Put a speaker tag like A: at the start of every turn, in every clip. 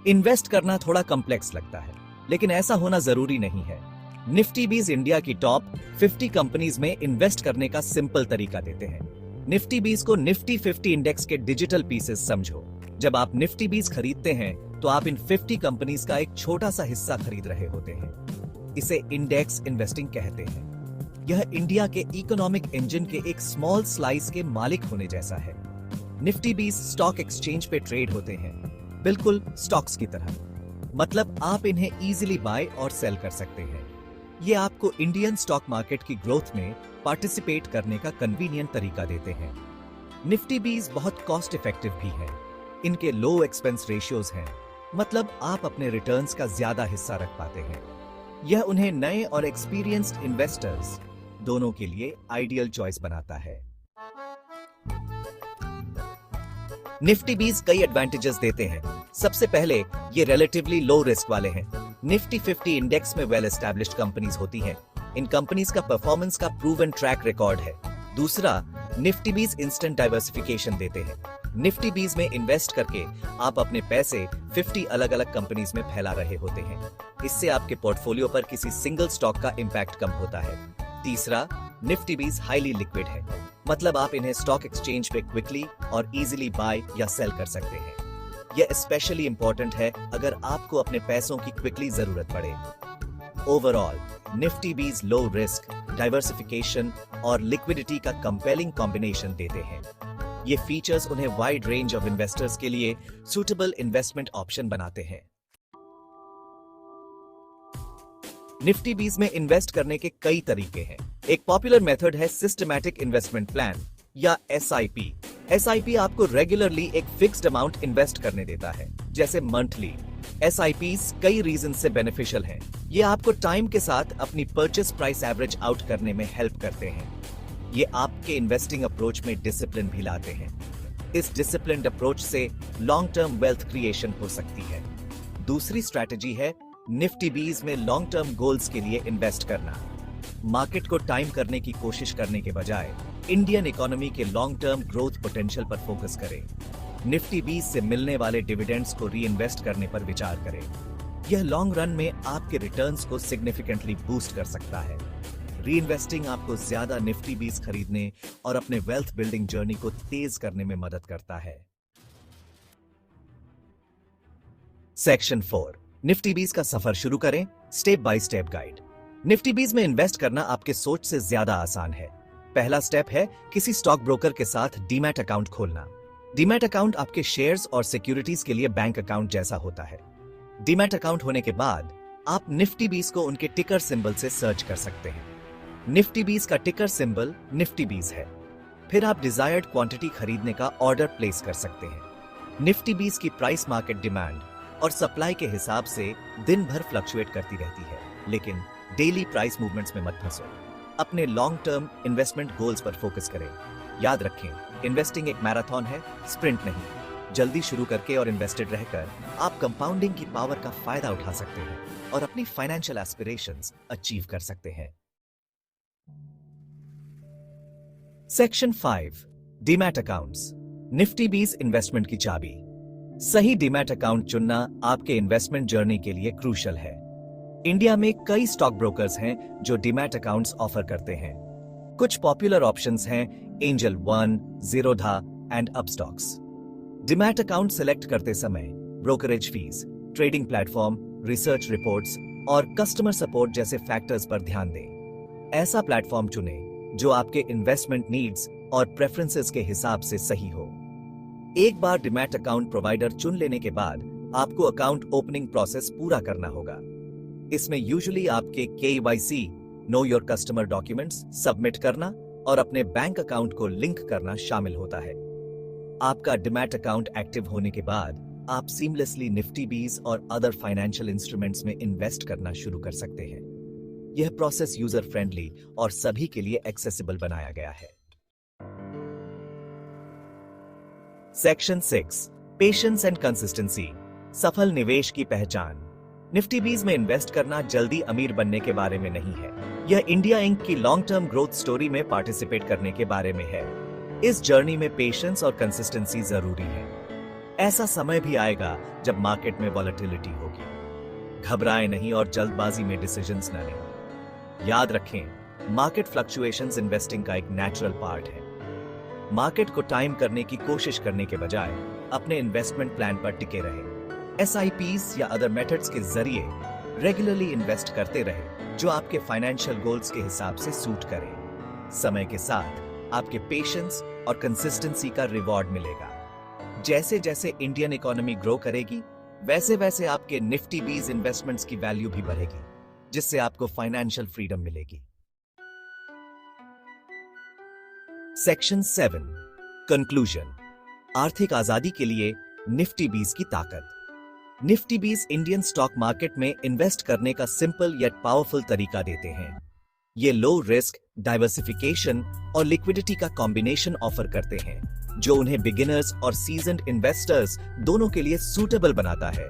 A: Invest करना थोड़ा complex लगता है, लेकिन ऐसा होना जरूरी नहीं है। निफ्टी बीज इंडिया की टॉप 50 कंपनीज में इन्वेस्ट करने का सिंपल तरीका देते हैं। निफ्टी बीज को निफ्टी 50 इंडेक्स के डिजिटल पीसेस समझो। जब आप निफ्टी बीज खरीदते हैं तो आप इन 50 कंपनीज का एक छोटा सा हिस्सा खरीद रहे होते हैं। इसे इंडेक्स इन्वेस्टिंग कहते हैं। यह इंडिया के इकोनॉमिक इंजन के एक स्मॉल स्लाइस के मालिक होने जैसा है। निफ्टी बीज स्टॉक एक्सचेंज पे ट्रेड होते हैं, बिल्कुल स्टॉक्स की तरह। मतलब आप इन्हें इजीली बाय और सेल कर सकते हैं। ये आपको इंडियन स्टॉक मार्केट की ग्रोथ में पार्टिसिपेट करने का कन्वीनियंट तरीका देते हैं। निफ्टी बीज बहुत कॉस्ट इफेक्टिव भी है। इनके लो एक्सपेंस रेशियोज हैं, मतलब आप अपने रिटर्न्स का ज्यादा हिस्सा रख पाते हैं। यह उन्हें नए और एक्सपीरियंस्ड इन्वेस्टर्स दोनों के लिए आइडियल चॉइस बनाता है। निफ्टी बीज कई एडवांटेजेस देते हैं। सबसे पहले ये रिलेटिवली लो रिस्क वाले हैं। निफ्टी 50 इंडेक्स में वेल एस्टैब्लिश्ड कंपनीज होती हैं। इन कंपनीज का परफॉर्मेंस का प्रूवन ट्रैक रिकॉर्ड है। दूसरा, निफ्टी बीज इंस्टेंट डाइवर्सिफिकेशन देते हैं। निफ्टी बीज में इन्वेस्ट करके आप अपने पैसे 50 अलग अलग कंपनीज में फैला रहे होते हैं। इससे आपके पोर्टफोलियो पर किसी सिंगल स्टॉक का इंपैक्ट कम होता है। तीसरा, निफ्टी बीज हाईली लिक्विड है, मतलब आप इन्हें स्टॉक एक्सचेंज पे क्विकली और इजीली बाय या सेल कर सकते हैं। यह स्पेशली इंपॉर्टेंट है अगर आपको अपने पैसों की क्विकली जरूरत पड़े। ओवरऑल निफ्टी बीज लो रिस्क, डाइवर्सिफिकेशन और लिक्विडिटी का कंपेलिंग कॉम्बिनेशन देते हैं। ये फीचर्स उन्हें वाइड रेंज ऑफ इन्वेस्टर्स के लिए सूटेबल इन्वेस्टमेंट ऑप्शन बनाते हैं। निफ्टी बीज में इन्वेस्ट करने के कई तरीके हैं। एक पॉपुलर मेथड है सिस्टमैटिक इन्वेस्टमेंट प्लान या SIP। SIP आपको रेगुलरली एक फिक्स्ड अमाउंट इन्वेस्ट करने देता है, जैसे मंथली। SIPs कई रीजन से बेनिफिशियल हैं। ये आपको टाइम के साथ अपनी परचेस प्राइस एवरेज आउट करने में हेल्प करते हैं। ये आपके इन्वेस्टिंग अप्रोच में डिसिप्लिन भी लाते हैं। इस डिसिप्लिन्ड अप्रोच से लॉन्ग टर्म वेल्थ क्रिएशन हो सकती है। दूसरी स्ट्रैटेजी है निफ्टी बीज में लॉन्ग टर्म गोल्स के लिए इन्वेस्ट करना। मार्केट को टाइम करने की कोशिश करने के बजाय इंडियन इकोनॉमी के लॉन्ग टर्म ग्रोथ पोटेंशियल पर फोकस करें। निफ्टी बीज से मिलने वाले डिविडेंड्स को री इन्वेस्ट करने पर विचार करें। यह लॉन्ग रन में आपके रिटर्न्स को सिग्निफिकेंटली बूस्ट कर सकता है। री इन्वेस्टिंग आपको ज्यादा निफ्टी बीज खरीदने और अपने वेल्थ बिल्डिंग जर्नी को तेज करने में मदद करता है। सेक्शन 4, निफ्टी बीज का सफर शुरू करें, step by step guide. Nifty बीज में इन्वेस्ट करना आपके सोच से ज्यादा आसान है। पहला स्टेप है किसी स्टॉक ब्रोकर के साथ डीमैट अकाउंट खोलना। डीमैट अकाउंट आपके शेयर्स और सिक्योरिटीज के लिए बैंक अकाउंट जैसा होता है। डीमैट अकाउंट होने के बाद आप निफ्टी बीज को उनके टिकर सिंबल से सर्च कर सकते हैं। निफ्टी बीज का टिकर सिंबल निफ्टी बीज है। फिर आप डिजायर्ड क्वांटिटी खरीदने का ऑर्डर प्लेस कर सकते हैं। निफ्टी बीज की प्राइस मार्केट डिमांड और सप्लाई के हिसाब से दिन भर फ्लक्चुएट करती रहती है, लेकिन डेली प्राइस मूवमेंट्स में मत फंसो। अपने लॉन्ग टर्म इन्वेस्टमेंट गोल्स पर फोकस करें। याद रखें, इन्वेस्टिंग एक मैराथन है, स्प्रिंट नहीं। जल्दी शुरू करके और इन्वेस्टेड रहकर आप कंपाउंडिंग की पावर का फायदा उठा सकते हैं और अपनी फाइनेंशियल एस्पिरेशंस अचीव कर सकते हैं। सेक्शन 5, डीमैट अकाउंट्स, निफ्टी बीज इन्वेस्टमेंट की चाबी। सही डीमैट अकाउंट चुनना आपके इन्वेस्टमेंट जर्नी के लिए क्रूशियल है। इंडिया में कई स्टॉक ब्रोकर्स हैं जो डीमैट अकाउंट्स ऑफर करते हैं। कुछ पॉपुलर ऑप्शंस हैं angel one, Zerodha and Upstox. Demat account select करते समय brokerage fees, trading platform, research reports और कस्टमर सपोर्ट जैसे फैक्टर्स पर ध्यान दें। ऐसा प्लेटफॉर्म चुनें जो आपके इन्वेस्टमेंट नीड्स और प्रेफरेंसेस के हिसाब से सही हो। एक बार डीमैट अकाउंट प्रोवाइडर चुन लेने के बाद आपको अकाउंट ओपनिंग प्रोसेस पूरा करना होगा। इसमें यूजुअली आपके KYC, know your customer documents submit करना और अपने बैंक अकाउंट को लिंक करना शामिल होता है। आपका डीमैट अकाउंट एक्टिव होने के बाद आप सीमलेसली निफ्टी बीज और अदर फाइनेंशियल इंस्ट्रूमेंट्स में इन्वेस्ट करना शुरू कर सकते हैं। यह प्रोसेस यूजर फ्रेंडली और सभी के लिए एक्सेसिबल बनाया गया है। सेक्शन 6, पेशेंस एंड कंसिस्टेंसी, सफल निवेश की पहचान। निफ्टी बीज में इन्वेस्ट करना जल्दी अमीर बनने के बारे में नहीं है। यह इंडिया इंक की लॉन्ग टर्म ग्रोथ स्टोरी में पार्टिसिपेट करने के बारे में है। इस जर्नी में पेशेंस और कंसिस्टेंसी जरूरी है। ऐसा समय भी आएगा जब मार्केट में वॉलेटिलिटी होगी। घबराएं नहीं और जल्दबाजी में डिसीजंस न लें। याद रखें, मार्केट फ्लक्चुएशंस इन्वेस्टिंग का एक नेचुरल पार्ट है। मार्केट को टाइम करने की कोशिश करने के बजाय अपने इन्वेस्टमेंट प्लान पर टिके रहे। एसआईपीज या अदर मेथड्स के जरिए रेगुलरली इन्वेस्ट करते रहे जो आपके फाइनेंशियल गोल्स के हिसाब से सूट करे। समय के साथ आपके पेशेंस और कंसिस्टेंसी का रिवॉर्ड मिलेगा। जैसे जैसे इंडियन इकोनॉमी ग्रो करेगी, वैसे वैसे आपके निफ्टी बीज इन्वेस्टमेंट्स की वैल्यू भी बढ़ेगी, जिससे आपको फाइनेंशियल फ्रीडम मिलेगी। Section 7 conclusion. आर्थिक आजादी के लिए निफ्टी बीज की ताकत। निफ्टी बीज इंडियन स्टॉक मार्केट में इन्वेस्ट करने का सिंपल यट पावरफुल तरीका देते हैं। ये लो रिस्क, डाइवर्सिफिकेशन और लिक्विडिटी का कॉम्बिनेशन ऑफर करते हैं, जो उन्हें बिगिनर्स और सीजन्ड इन्वेस्टर्स दोनों के लिए सूटेबल बनाता है।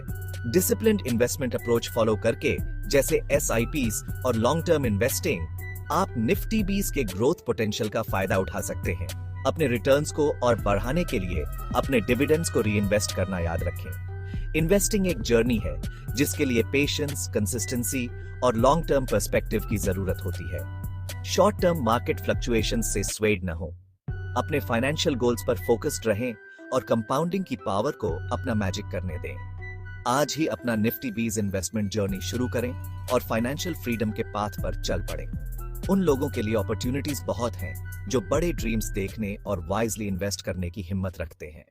A: डिसिप्लिन्ड इन्वेस्टमेंट अप्रोच फॉलो करके, जैसे एसआईपीज और लॉन्ग टर्म इन्वेस्टिंग, आप निफ्टी बीज के ग्रोथ पोटेंशियल का फायदा उठा सकते हैं। अपने रिटर्न्स को और बढ़ाने के लिए अपने डिविडेंड्स को रीइन्वेस्ट करना याद रखें। इन्वेस्टिंग एक जर्नी है जिसके लिए पेशेंस, कंसिस्टेंसी और लॉन्ग टर्म पर्सपेक्टिव की जरूरत होती है। शॉर्ट टर्म मार्केट फ्लक्चुएशंस से स्वेड न हो। अपने फाइनेंशियल गोल्स पर फोकस्ड रहें और कंपाउंडिंग की पावर को अपना मैजिक करने दें। आज ही अपना निफ्टी बीज इन्वेस्टमेंट जर्नी शुरू करें और फाइनेंशियल फ्रीडम के पाथ पर चल पड़ें। उन लोगों के लिए अपॉर्चुनिटीज बहुत हैं जो बड़े ड्रीम्स देखने और वाइजली इन्वेस्ट करने की हिम्मत रखते हैं।